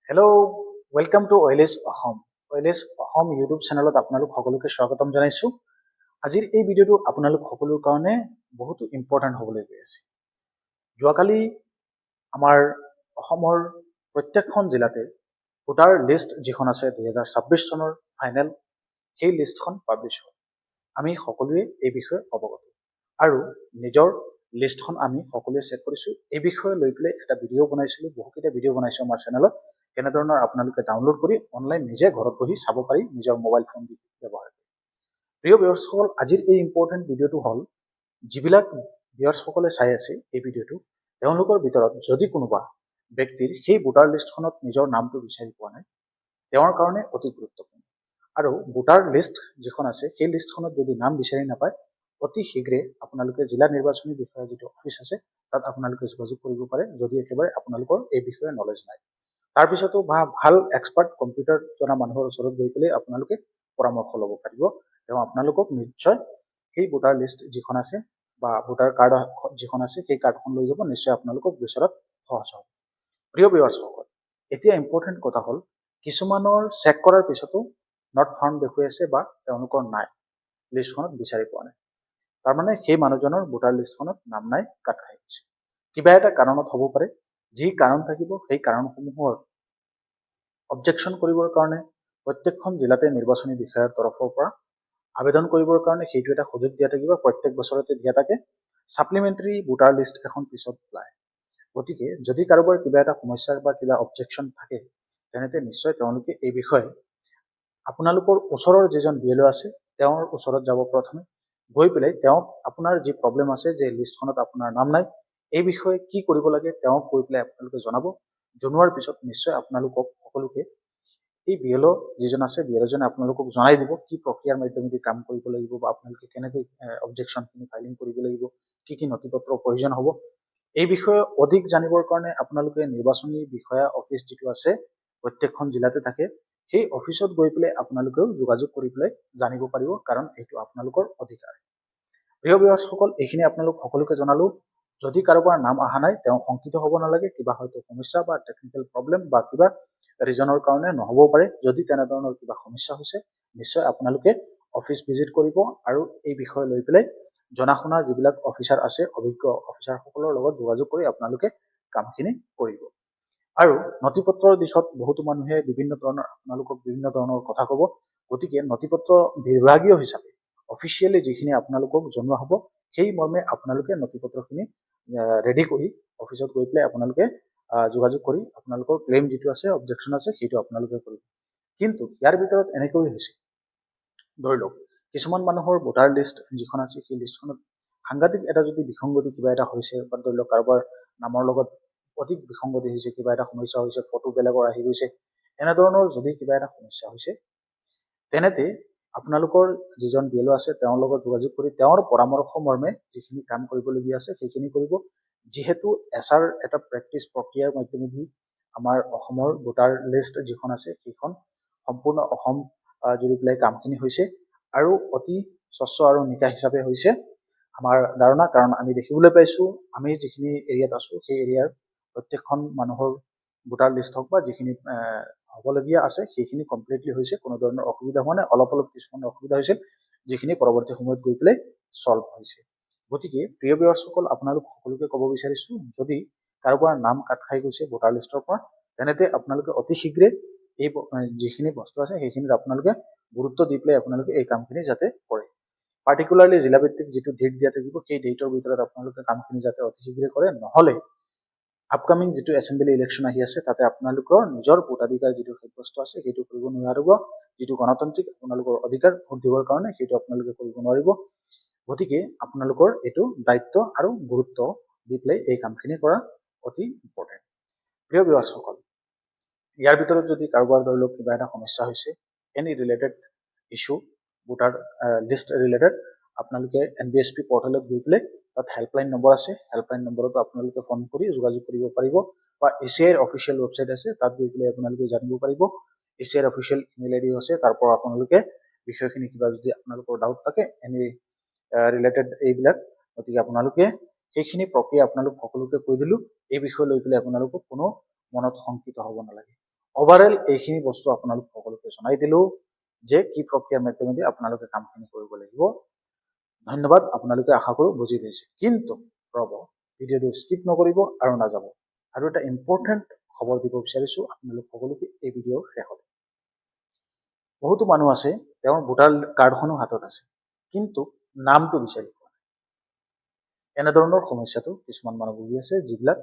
Hello' welcome to অইলেজ অসম। অইলেজ Asom YouTube চেনেলত আপোনালোক সকলোকে স্বাগতম জনাইছোঁ। আজিৰ এই ভিডিঅ'টো আপোনালোক সকলোৰ কাৰণে বহুতো ইম্পৰ্টেণ্ট হ'বলৈ গৈ আছে। যোৱাকালি আমাৰ অসমৰ প্ৰত্যেকখন জিলাতে ভোটাৰ লিষ্ট যিখন আছে 2026 চনৰ ফাইনেল, সেই লিষ্টখন পাব্লিছ হ'ল। আমি সকলোৱে এই বিষয়ে অৱগত আৰু নিজৰ লিষ্টখন আমি সকলোৱে চেক কৰিছোঁ। এই বিষয়ে লৈ পেলাই এটা ভিডিঅ' বনাইছিলোঁ, বহুকেইটা ভিডিঅ' বনাইছোঁ আমাৰ চেনেলত। কেনেধৰণৰ আপোনালোকে ডাউনলোড কৰি অনলাইন নিজে ঘৰত বহি চাব পাৰি নিজৰ মোবাইল ফোন ব্যৱহাৰ কৰি। প্ৰিয় ভিউৱাৰ্ছসকল, আজিৰ এই ইম্পৰ্টেণ্ট ভিডিঅ'টো হ'ল, যিবিলাক ভিউৱাৰ্ছসকলে চাই আছে এই ভিডিঅ'টো, তেওঁলোকৰ ভিতৰত যদি কোনোবা ব্যক্তিৰ সেই ভোটাৰ লিষ্টখনত নিজৰ নামটো বিচাৰি পোৱা নাই, তেওঁৰ কাৰণে অতি গুৰুত্বপূৰ্ণ। আৰু ভোটাৰ লিষ্ট যিখন আছে সেই লিষ্টখনত যদি নাম বিচাৰি নাপায়, অতি শীঘ্ৰে আপোনালোকে জিলা নিৰ্বাচনী বিষয়া যিটো অফিচ আছে তাত আপোনালোকে যোগাযোগ কৰিব পাৰে, যদি একেবাৰে আপোনালোকৰ এই বিষয়ে নলেজ নাই। তাৰপিছতো ভাল এক্সপাৰ্ট কম্পিউটাৰ জনা মানুহৰ ওচৰত গৈ পেলাই আপোনালোকে পৰামৰ্শ ল'ব পাৰিব। তেওঁ আপোনালোকক নিশ্চয় সেই ভোটাৰ লিষ্ট যিখন আছে বা ভোটাৰ কাৰ্ড যিখন আছে সেই কাৰ্ডখন লৈ যাব, নিশ্চয় আপোনালোকক বিচৰাত সহজ হ'ব। প্ৰিয় ভিউৱাৰ্ছসকল, এতিয়া ইম্পৰ্টেণ্ট কথা হ'ল, কিছুমানৰ চেক কৰাৰ পিছতো নট ফাউণ্ড দেখুৱাই আছে বা তেওঁলোকৰ নাই, লিষ্টখনত বিচাৰি পোৱা নাই। তাৰমানে সেই মানুহজনৰ ভোটাৰ লিষ্টখনত নাম নাই, কাট খাই গৈছে। কিবা এটা কাৰণত হ'ব পাৰে। যি কাৰণ থাকিব সেই কাৰণসমূহৰ অবজেকশ্যন কৰিবৰ কাৰণে প্ৰত্যেকখন জিলাতে নিৰ্বাচনী বিষয়াৰ তৰফৰ পৰা আবেদন কৰিবৰ কাৰণে সেইটো এটা সুযোগ দিয়া থাকিব। প্ৰত্যেক বছৰতে দিয়া থাকে। ছাপ্লিমেণ্টাৰী ভোটাৰ লিষ্ট এখন পিছত ওলায়। গতিকে যদি কাৰোবাৰ কিবা এটা সমস্যা বা কিবা অবজেকশ্যন থাকে, তেনেতে নিশ্চয় তেওঁলোকে এই বিষয়ে আপোনালোকৰ ওচৰৰ যিজন BLO আছে তেওঁৰ ওচৰত যাব। প্ৰথমে গৈ পেলাই তেওঁক আপোনাৰ যি প্ৰব্লেম আছে, যে লিষ্টখনত আপোনাৰ নাম নাই, এই বিষয়ে কি কৰিব লাগে তেওঁক কৈ পেলাই আপোনালোকে জনাব। জনোৱাৰ পিছত নিশ্চয় আপোনালোকক সকলোকে এই BLO যিজন আছে, BLOজনে আপোনালোকক জনাই দিব কি প্ৰক্ৰিয়াৰ মাধ্যমেদি কাম কৰিব লাগিব বা আপোনালোকে কেনেকৈ অবজেকশ্যনখিনি ফাইলিং কৰিব লাগিব, কি কি নথিপত্ৰৰ প্ৰয়োজন হ'ব। এই বিষয়ে অধিক জানিবৰ কাৰণে আপোনালোকে নিৰ্বাচনী বিষয়া অফিচ যিটো আছে প্ৰত্যেকখন জিলাতে থাকে, সেই অফিচত গৈ পেলাই আপোনালোকেও যোগাযোগ কৰি পেলাই জানিব পাৰিব, কাৰণ এইটো আপোনালোকৰ অধিকাৰ। প্ৰিয় ভিউৱাৰ্ছসকল, এইখিনি আপোনালোক সকলোকে জনালোঁ। যদি কাৰোবাৰ নাম অহা নাই, তেওঁ শংকিত হ'ব নালাগে। কিবা হয়তো সমস্যা বা টেকনিকেল প্ৰব্লেম বা কিবা ৰিজনৰ কাৰণে নহ'বও পাৰে। যদি তেনেধৰণৰ কিবা সমস্যা হৈছে, নিশ্চয় আপোনালোকে অফিচ ভিজিট কৰিব আৰু এই বিষয় লৈ পেলাই জনা শুনা যিবিলাক অফিচাৰ আছে, অভিজ্ঞ অফিচাৰসকলৰ লগত যোগাযোগ কৰি আপোনালোকে কামখিনি কৰিব। আৰু নথিপত্ৰৰ দিশত বহুতো মানুহে বিভিন্ন ধৰণৰ কথা ক'ব। গতিকে নথিপত্ৰ বিভাগীয় হিচাপে অফিচিয়েলি যিখিনি আপোনালোকক জনোৱা হ'ব, সেই মৰ্মে আপোনালোকে নথিপত্ৰখিনি ৰেডি কৰি অফিচত গৈ পেলাই আপোনালোকে যোগাযোগ কৰি আপোনালোকৰ ক্লেইম যিটো আছে, অবজেকশ্যন আছে, সেইটো আপোনালোকে কৰিব। কিন্তু ইয়াৰ ভিতৰত এনেকৈ হৈছে, ধৰি লওক কিছুমান মানুহৰ ভোটাৰ লিষ্ট যিখন আছে সেই লিষ্টখনত সাংঘাতিক এটা যদি বিসংগতি কিবা এটা হৈছে, বা ধৰি লওক কাৰোবাৰ নামৰ লগত অধিক বিসংগতি হৈছে, কিবা এটা সমস্যা হৈছে, ফটো বেলেগৰ আহি গৈছে, এনেধৰণৰ যদি কিবা এটা সমস্যা হৈছে, তেনেতে আপোনালোকৰ যিজন BLO আছে তেওঁৰ লগত যোগাযোগ কৰি তেওঁৰ পৰামৰ্শ মৰ্মে যিখিনি কাম কৰিবলগীয়া আছে সেইখিনি কৰিব। যিহেতু SR এটা প্ৰেক্টিচ প্ৰক্ৰিয়াৰ মাধ্যমেদি আমাৰ অসমৰ ভোটাৰ লিষ্ট যিখন আছে সেইখন সম্পূৰ্ণ অসম জুৰি পেলাই কামখিনি হৈছে আৰু অতি স্বচ্ছ আৰু নিকা হিচাপে হৈছে আমাৰ ধাৰণা। কাৰণ আমি দেখিবলৈ পাইছোঁ, আমি যিখিনি এৰিয়াত আছোঁ সেই এৰিয়াৰ প্ৰত্যেকখন মানুহৰ ভোটাৰ লিষ্ট হওক বা যিখিনি হ'বলগীয়া আছে সেইখিনি কমপ্লিটলি হৈছে, কোনো ধৰণৰ অসুবিধা হোৱা নাই। অলপ কিছুমান অসুবিধা হৈছিল, যিখিনি পৰৱৰ্তী সময়ত গৈ পেলাই চল্ভ হৈছে। গতিকে প্ৰিয় ভিউৱাৰ্ছসকল, আপোনালোক সকলোকে ক'ব বিচাৰিছোঁ, যদি কাৰোবাৰ নাম কাট খাই গৈছে ভোটাৰ লিষ্টৰ পৰা, তেনেতে আপোনালোকে অতি শীঘ্ৰে এই যিখিনি বস্তু আছে সেইখিনিত আপোনালোকে গুৰুত্ব দি পেলাই আপোনালোকে এই কামখিনি যাতে কৰে। পাৰ্টিকুলাৰলি জিলাভিত্তিক যিটো ডেট দিয়া থাকিব, সেই ডেটৰ ভিতৰত আপোনালোকে কামখিনি যাতে অতি শীঘ্ৰে কৰে। নহ'লে আপকামিং যিটো এছেম্বলি ইলেকশ্যন আহি আছে, তাতে আপোনালোকৰ নিজৰ ভোটাধিকাৰ যিটো সাব্যস্ত আছে সেইটো কৰিব নোৱাৰিব। যিটো গণতান্ত্ৰিক আপোনালোকৰ অধিকাৰ ভোট দিবৰ কাৰণে, সেইটো আপোনালোকে কৰিব নোৱাৰিব। গতিকে আপোনালোকৰ এইটো দায়িত্ব আৰু গুৰুত্ব দি পেলাই এই কামখিনি কৰা অতি ইম্পৰ্টেণ্ট। প্ৰিয় ভিউৱাৰ্ছসকল, ইয়াৰ ভিতৰত যদি কাৰোবাৰ ধৰি লওক কিবা এটা সমস্যা হৈছে, any related issue voter list related, আপোনালোকে NBSP পৰ্টেলত গৈ পেলাই তাত হেল্পলাইন নম্বৰ আছে, হেল্পলাইন নম্বৰতো আপোনালোকে ফোন কৰি যোগাযোগ কৰিব পাৰিব, বা ACIৰ অফিচিয়েল ৱেবছাইট আছে, তাত গৈ পেলাই আপোনালোকে জানিব পাৰিব। ACIৰ অফিচিয়েল ইমেইল ID আছে, তাৰ পৰা আপোনালোকে বিষয়খিনি কিবা যদি আপোনালোকৰ ডাউট থাকে এনি ৰিলেটেড এইবিলাক, গতিকে আপোনালোকে সেইখিনি প্ৰক্ৰিয়া আপোনালোক সকলোকে কৈ দিলোঁ। এই বিষয় লৈ পেলাই আপোনালোকক কোনো মনত শংকিত হ'ব নালাগে। ওভাৰঅল এইখিনি বস্তু আপোনালোক সকলোকে জনাই দিলো যে কি প্ৰক্ৰিয়াৰ মাধ্যমেদি আপোনালোকে কামখিনি কৰিব লাগিব। ধন্যবাদ, আপোনালোকে আশা কৰোঁ বুজি পাইছে। কিন্তু ৰ'ব, ভিডিঅ'টো স্কিপ নকৰিব আৰু নাযাব। আৰু এটা ইম্পৰ্টেণ্ট খবৰ দিব বিচাৰিছোঁ আপোনালোক সকলোকে এই ভিডিঅ'ৰ শেষত। বহুতো মানুহ আছে, তেওঁৰ ভোটাৰ কাৰ্ডখনো হাতত আছে, কিন্তু নামটো বিচাৰি পোৱা নাই। এনেধৰণৰ সমস্যাটো কিছুমান মানুহ ভুগি আছে, যিবিলাক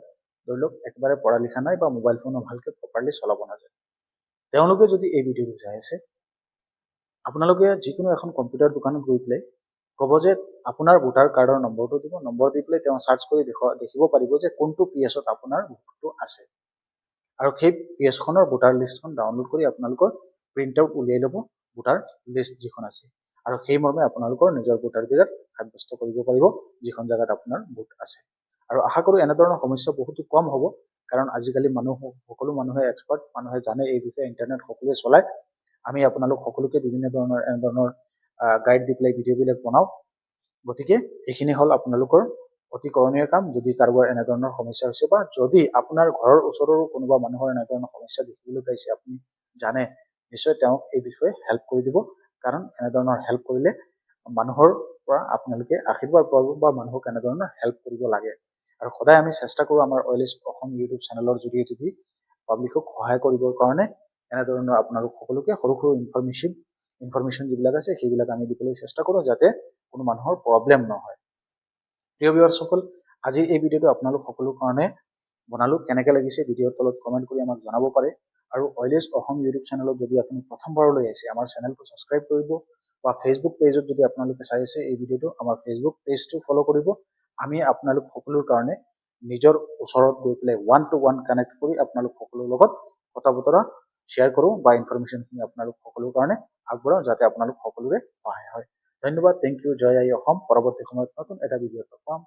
ধৰি লওক একেবাৰে পঢ়া লিখা নাই বা মোবাইল ফোনো ভালকৈ প্ৰপাৰলি চলাব নাজানে। তেওঁলোকে যদি এই ভিডিঅ'টো চাই আছে, আপোনালোকে যিকোনো এখন কম্পিউটাৰ দোকানত গৈ পেলাই ক'ব যে আপোনাৰ ভোটাৰ কাৰ্ডৰ নম্বৰটো দিব, নম্বৰ দি পেলাই তেওঁ চাৰ্চ কৰি দেখিব পাৰিব যে কোনটো পিএছত আপোনাৰ ভোটটো আছে। আৰু সেই পিএছখনৰ ভোটাৰ লিষ্টখন ডাউনলোড কৰি আপোনালোকৰ প্ৰিণ্ট আউট উলিয়াই ল'ব, ভোটাৰ লিষ্ট যিখন আছে। আৰু সেই মৰ্মে আপোনালোকৰ নিজৰ ভোটাধিকাৰ সাব্যস্ত কৰিব পাৰিব, যিখন জেগাত আপোনাৰ ভোট আছে। আৰু আশা কৰোঁ এনেধৰণৰ সমস্যা বহুতো কম হ'ব, কাৰণ আজিকালি সকলো মানুহে এক্সপাৰ্ট, মানুহে জানে এই বিষয়ে, ইণ্টাৰনেট সকলোৱে চলায়। আমি আপোনালোক সকলোকে বিভিন্ন ধৰণৰ এনেধৰণৰ গাইড দি পেলাই ভিডিঅ'বিলাক বনাওঁ। গতিকে এইখিনি হ'ল আপোনালোকৰ অতি কৰণীয় কাম। যদি কাৰোবাৰ এনেধৰণৰ সমস্যা হৈছে বা যদি আপোনাৰ ঘৰৰ ওচৰৰো কোনোবা মানুহৰ এনেধৰণৰ সমস্যা দেখিবলৈ পাইছে, আপুনি জানে, নিশ্চয় তেওঁক এই বিষয়ে হেল্প কৰি দিব। কাৰণ এনেধৰণৰ হেল্প কৰিলে মানুহৰ পৰা আপোনালোকে আশীৰ্বাদ পাব বা মানুহক এনেধৰণৰ হেল্প কৰিব লাগে। আৰু সদায় আমি চেষ্টা কৰোঁ আমাৰ অইলেছ অসম ইউটিউব চেনেলৰ জৰিয়তে পাব্লিকক সহায় কৰিবৰ কাৰণে এনেধৰণৰ আপোনালোক সকলোকে সৰু সৰু ইনফৰমেশ্যন যিবিলাক আছে সেইবিলাক আমি দিবলৈ চেষ্টা কৰোঁ, যাতে কোনো মানুহৰ প্ৰব্লেম নহয়। প্ৰিয় ভিউৱাৰ্ছসকল, আজিৰ এই ভিডিঅ'টো আপোনালোক সকলোৰ কাৰণে বনালোঁ। কেনেকৈ লাগিছে ভিডিঅ'ৰ তলত কমেণ্ট কৰি আমাক জনাব পাৰে। আৰু অইলেছ অসম ইউটিউব চেনেলত যদি আপুনি প্ৰথমবাৰলৈ আহিছে, আমাৰ চেনেলটো ছাবস্ক্ৰাইব কৰিব, বা ফেচবুক পেজত যদি আপোনালোকে চাই আছে এই ভিডিঅ'টো, আমাৰ ফেচবুক পেজটো ফ'ল' কৰিব। আমি আপোনালোক সকলোৰ কাৰণে নিজৰ ওচৰত গৈ পেলাই 1-to-1 কানেক্ট কৰি আপোনালোক সকলোৰ লগত কথা বতৰা শ্বেয়াৰ কৰোঁ বা ইনফৰমেশ্যনখিনি আপোনালোক সকলোৰ কাৰণে আগবঢ়াওঁ, যাতে আপোনালোক সকলোৰে সহায় হয়। ধন্যবাদ, থেংক ইউ, জয় আই অসম। পৰৱৰ্তী সময়ত নতুন এটা ভিডিঅ'ত লগ পাম।